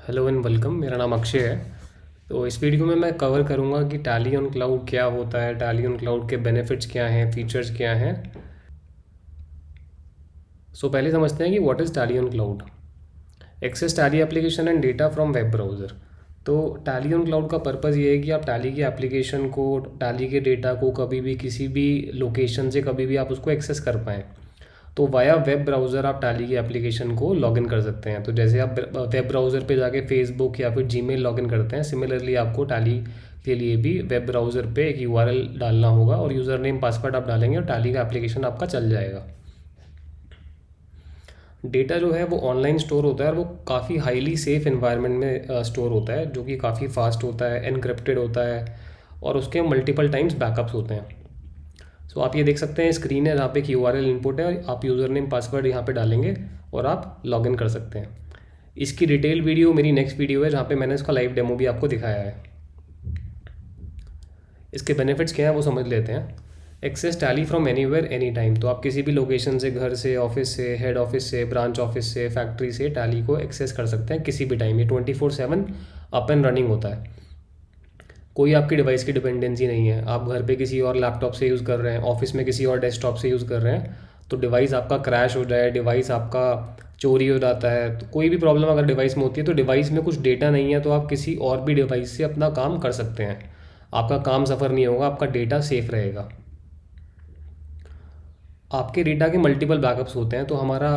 Hello and welcome. मेरा नाम अक्षय है। तो इस वीडियो में मैं कवर करूंगा कि टैली ऑन क्लाउड क्या होता है, टैली ऑन क्लाउड के बेनिफिट्स क्या हैं, फीचर्स क्या हैं। पहले समझते हैं कि what is Tally on cloud. Access Tally application and data from web browser. तो टैली ऑन क्लाउड का पर्पज़ ये है कि आप टैली की एप्लीकेशन को, टैली के डेटा को कभी भी किसी भी लोकेशन से कभी भी आप उसको एक्सेस कर पाएँ। तो वाया वेब ब्राउज़र आप टैली की एप्लीकेशन को लॉगिन कर सकते हैं। तो जैसे आप वेब ब्राउज़र पे जाके फेसबुक या फिर जीमेल लॉगिन करते हैं, सिमिलरली आपको टैली के लिए भी वेब ब्राउज़र पे एक यूआरएल डालना होगा और यूज़र नेम पासवर्ड आप डालेंगे और टैली का एप्लीकेशन आपका चल जाएगा। डेटा जो है वो ऑनलाइन स्टोर होता है और वो काफ़ी हाईली सेफ एनवायरनमेंट में स्टोर होता है, जो कि काफ़ी फास्ट होता है, एनक्रिप्टेड होता है और उसके मल्टीपल टाइम्स बैकअप्स होते हैं। आप ये देख सकते हैं, स्क्रीन है जहाँ पे यूआरएल इनपुट है, आप यूज़र नेम पासवर्ड यहाँ पे डालेंगे और आप लॉगिन कर सकते हैं। इसकी डिटेल वीडियो मेरी नेक्स्ट वीडियो है जहाँ पे मैंने इसका लाइव डेमो भी आपको दिखाया है। इसके बेनिफिट्स क्या हैं वो समझ लेते हैं। Access Tally from anywhere any time. तो आप किसी भी लोकेशन से, घर से, ऑफिस से, हेड ऑफिस से, ब्रांच ऑफिस से, फैक्ट्री से टैली को एक्सेस कर सकते हैं किसी भी टाइम। ये 24/7 अप एंड रनिंग होता है। कोई आपकी डिवाइस की डिपेंडेंसी नहीं है। आप घर पे किसी और लैपटॉप से यूज़ कर रहे हैं, ऑफिस में किसी और डेस्कटॉप से यूज़ कर रहे हैं, तो डिवाइस आपका क्रैश हो जाए, डिवाइस आपका चोरी हो जाता है, तो कोई भी प्रॉब्लम अगर डिवाइस में होती है तो डिवाइस में कुछ डेटा नहीं है तो आप किसी और भी डिवाइस से अपना काम कर सकते हैं। आपका काम सफ़र नहीं होगा, आपका डेटा सेफ रहेगा। आपके डेटा के मल्टीपल बैकअप्स होते हैं। तो हमारा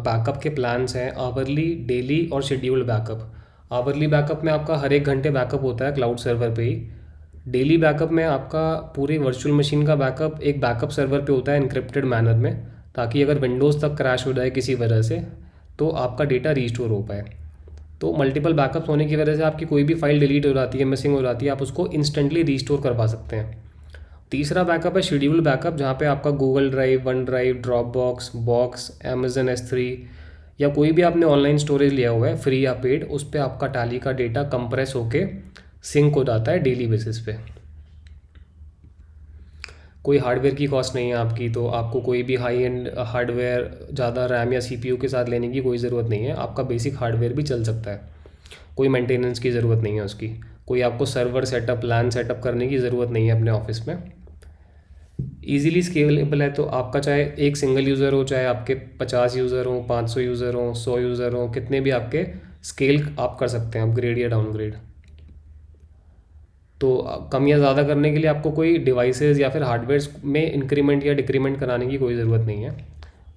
बैकअप के प्लान्स हैं आवरली, डेली और शेड्यूल्ड बैकअप। आवरली बैकअप में आपका हर एक घंटे बैकअप होता है क्लाउड सर्वर पे ही। डेली बैकअप में आपका पूरे वर्चुअल मशीन का बैकअप एक बैकअप सर्वर पे होता है इनक्रिप्टेड मैनर में, ताकि अगर विंडोज़ तक क्रैश हो जाए किसी वजह से तो आपका डेटा रीस्टोर हो पाए। तो मल्टीपल बैकअप्स होने की वजह से आपकी कोई भी फाइल डिलीट हो जाती है, मिसिंग हो जाती है, आप उसको इंस्टेंटली रीस्टोर करवा सकते हैं। तीसरा बैकअप है शेड्यूल बैकअप, जहाँ पे आपका Google drive, one drive, drop box, Amazon S3 या कोई भी आपने ऑनलाइन स्टोरेज लिया हुआ है फ्री या पेड, उस पर आपका टैली का डेटा कंप्रेस होके सिंक हो जाता है डेली बेसिस पे। कोई हार्डवेयर की कॉस्ट नहीं है आपकी, तो आपको कोई भी हाई एंड हार्डवेयर, ज़्यादा रैम या सीपीयू के साथ लेने की कोई ज़रूरत नहीं है। आपका बेसिक हार्डवेयर भी चल सकता है, कोई मेंटेनेंस की ज़रूरत नहीं है उसकी। कोई आपको सर्वर सेटअप, लैन सेटअप करने की ज़रूरत नहीं है अपने ऑफिस में। ईजिली स्केलेबल है, तो आपका चाहे एक सिंगल यूज़र हो, चाहे आपके 50 यूज़र हो, 500 यूज़र हो, 100 यूज़र हो, कितने भी आपके स्केल आप कर सकते हैं, अपग्रेड या डाउनग्रेड। तो कम या ज़्यादा करने के लिए आपको कोई डिवाइसेस या फिर हार्डवेयर में इंक्रीमेंट या डिक्रीमेंट कराने की कोई ज़रूरत नहीं है।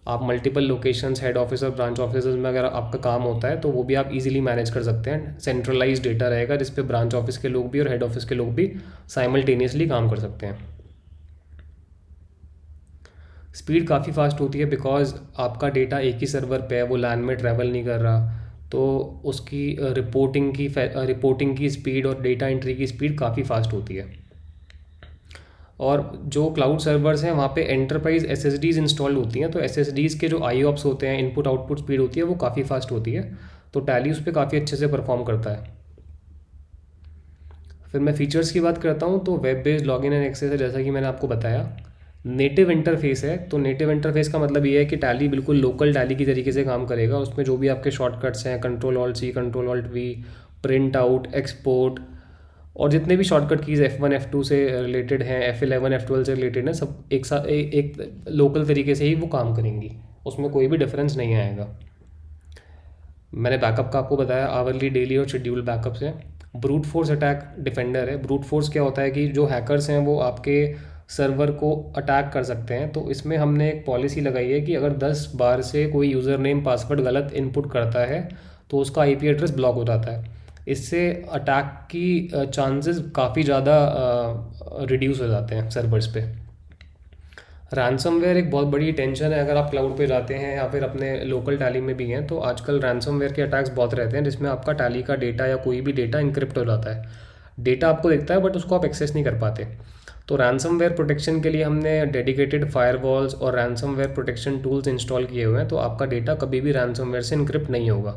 आप मल्टीपल लोकेशंस, हेड ऑफिस और ब्रांच ऑफिस में अगर आपका काम होता है तो वो भी आप इजीली मैनेज कर सकते हैं। सेंट्रलाइज डेटा रहेगा जिस पे ब्रांच ऑफिस के लोग भी और हेड ऑफिस के लोग भी साइमल्टेनियसली काम कर सकते हैं। स्पीड काफ़ी फास्ट होती है बिकॉज आपका डेटा एक ही सर्वर पे है, वो लैन में ट्रैवल नहीं कर रहा। तो उसकी रिपोर्टिंग की स्पीड और डेटा एंट्री की स्पीड काफ़ी फास्ट होती है। और जो क्लाउड सर्वर्स हैं वहाँ पे एंटरप्राइज SSDs इंस्टॉल्ड होती हैं, तो SSDs के जो IOPS होते हैं, इनपुट आउटपुट स्पीड होती है, वो काफ़ी फास्ट होती है। तो टैली उस पर काफ़ी अच्छे से परफॉर्म करता है। फिर मैं फीचर्स की बात करता हूँ, तो web based login and access है, जैसा कि मैंने आपको बताया। नेटिव इंटरफेस है, तो नेटिव इंटरफेस का मतलब ये है कि टैली बिल्कुल लोकल टैली की तरीके से काम करेगा। उसमें जो भी आपके शॉर्टकट्स हैं, Ctrl+Alt+C, Ctrl+Alt+V, print out, export और जितने भी शॉर्टकट कीज़ F1 F2 से रिलेटेड हैं, F11 F12 से रिलेटेड हैं, सब एक साथ एक लोकल तरीके से ही वो काम करेंगी। उसमें कोई भी डिफरेंस नहीं आएगा। मैंने बैकअप का आपको बताया, आवरली, डेली और शेड्यूल बैकअप्स हैं। ब्रूट फोर्स अटैक डिफेंडर है। ब्रूट फोर्स क्या होता है कि जो हैकर्स हैं वो आपके सर्वर को अटैक कर सकते हैं। तो इसमें हमने एक पॉलिसी लगाई है कि अगर 10 बार से कोई यूज़र नेम पासवर्ड गलत इनपुट करता है तो उसका IP एड्रेस ब्लॉक हो जाता है। इससे अटैक की चांसेस काफ़ी ज़्यादा रिड्यूस हो जाते हैं सर्वर्स पे। रैनसमवेयर एक बहुत बड़ी टेंशन है। अगर आप क्लाउड पे जाते हैं या फिर अपने लोकल टैली में भी हैं, तो आजकल रैनसमवेयर के अटैक्स बहुत रहते हैं जिसमें आपका टैली का डेटा या कोई भी डेटा इनक्रिप्ट हो जाता है। डेटा आपको दिखता है बट उसको आप एक्सेस नहीं कर पाते। तो रैनसमवेयर प्रोटेक्शन के लिए हमने डेडिकेटेड फायरवॉल्स और रैनसमवेयर प्रोटेक्शन टूल्स इंस्टॉल किए हुए हैं, तो आपका डेटा कभी भी रैनसमवेयर से इनक्रिप्ट नहीं होगा।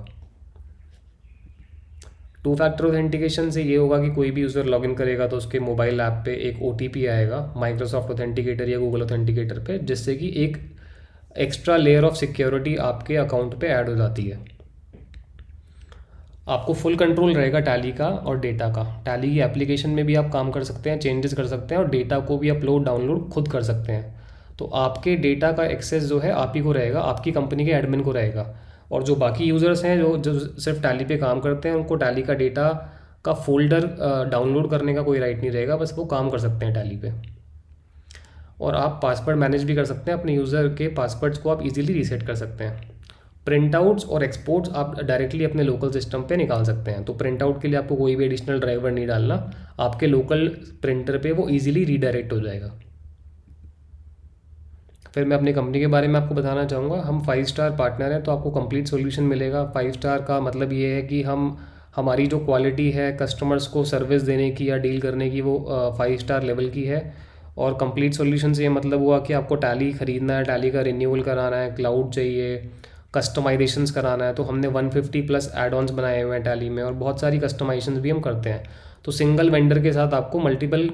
2 फैक्टर ऑथेंटिकेशन से ये होगा कि कोई भी यूज़र लॉगिन करेगा तो उसके मोबाइल ऐप पे एक OTP आएगा, माइक्रोसॉफ्ट ऑथेंटिकेटर या गूगल ऑथेंटिकेटर पे, जिससे कि एक एक्स्ट्रा लेयर ऑफ सिक्योरिटी आपके अकाउंट पे ऐड हो जाती है। आपको फुल कंट्रोल रहेगा टैली का और डेटा का। टैली की एप्लीकेशन में भी आप काम कर सकते हैं, चेंजेस कर सकते हैं और डेटा को भी अपलोड डाउनलोड खुद कर सकते हैं। तो आपके डेटा का एक्सेस जो है आप ही को रहेगा, आपकी कंपनी के एडमिन को रहेगा। और जो बाकी यूज़र्स हैं जो जो सिर्फ टैली पे काम करते हैं, उनको टैली का डेटा का फोल्डर डाउनलोड करने का कोई राइट नहीं रहेगा, बस वो काम कर सकते हैं टैली पे। और आप पासवर्ड मैनेज भी कर सकते हैं, अपने यूज़र के पासवर्ड्स को आप इजीली रीसेट कर सकते हैं। प्रिंट आउट्स और एक्सपोर्ट्स आप डायरेक्टली अपने लोकल सिस्टम पे निकाल सकते हैं। तो प्रिंट आउट के लिए आपको कोई भी एडिशनल ड्राइवर नहीं डालना, आपके लोकल प्रिंटर पे वो इजीली रीडायरेक्ट हो जाएगा। फिर मैं अपनी कंपनी के बारे में आपको बताना चाहूँगा। हम 5 स्टार पार्टनर हैं, तो आपको कंप्लीट सॉल्यूशन मिलेगा। 5 स्टार का मतलब ये है कि हमारी जो क्वालिटी है कस्टमर्स को सर्विस देने की या डील करने की, वो 5 स्टार लेवल की है। और कंप्लीट सॉल्यूशन से ये मतलब हुआ कि आपको टैली ख़रीदना है, टैली का रिन्यूअल कराना है, क्लाउड चाहिए, कस्टमाइजेशंस कराना है, तो हमने 150 प्लस एड ऑन्स बनाए हुए हैं टैली में, और बहुत सारी कस्टमाइजेशंस भी हम करते हैं। तो सिंगल वेंडर के साथ आपको मल्टीपल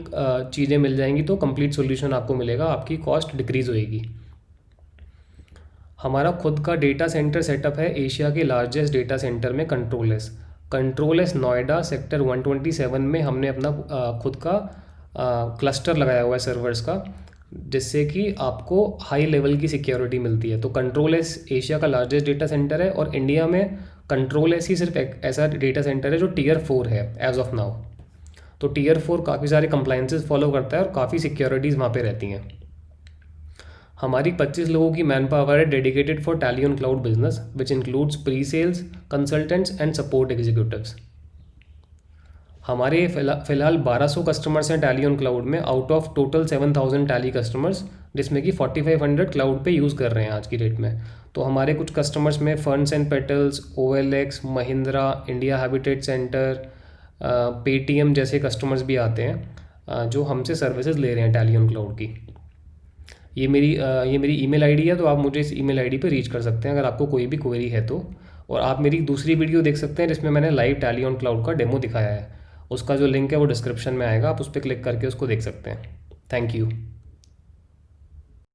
चीज़ें मिल जाएंगी, तो कंप्लीट सॉल्यूशन आपको मिलेगा, आपकी कॉस्ट डिक्रीज़ होएगी। हमारा खुद का डेटा सेंटर सेटअप है एशिया के लार्जेस्ट डेटा सेंटर में, कंट्रोल एस नोएडा सेक्टर 127 में हमने अपना खुद का क्लस्टर लगाया हुआ है सर्वर्स का, जिससे कि आपको हाई लेवल की सिक्योरिटी मिलती है। तो कंट्रोल एस एशिया का लार्जेस्ट डेटा सेंटर है, और इंडिया में कंट्रोल एस ही सिर्फ एक ऐसा डेटा सेंटर है जो टियर 4 है एज ऑफ नाउ। तो टियर 4 काफ़ी सारे कंप्लाइंसेस फॉलो करता है और काफ़ी सिक्योरिटीज़ वहाँ पे रहती हैं। हमारी 25 लोगों की मैन पावर है dedicated for Tally on cloud business, which includes pre sales, consultants and support executives. हमारे फ़िलहाल 1200 कस्टमर्स हैं टैली ऑन क्लाउड में, out of total 7000 Tally customers, जिसमें कि 4500 क्लाउड पे यूज़ कर रहे हैं आज की डेट में। तो हमारे कुछ कस्टमर्स में funds and petals, OLX, Mahindra, India habitat centre, Paytm जैसे कस्टमर्स भी आते हैं, जो हमसे सर्विसेज ले रहे हैं टैली ऑन क्लाउड की। ये मेरी ईमेल आईडी है, तो आप मुझे इस ईमेल आईडी पे रीच कर सकते हैं अगर आपको कोई भी क्वेरी है तो। और आप मेरी दूसरी वीडियो देख सकते हैं जिसमें मैंने लाइव टैली ऑन क्लाउड का डेमो दिखाया है, उसका जो लिंक है वो डिस्क्रिप्शन में आएगा, आप उस पर क्लिक करके उसको देख सकते हैं। Thank you.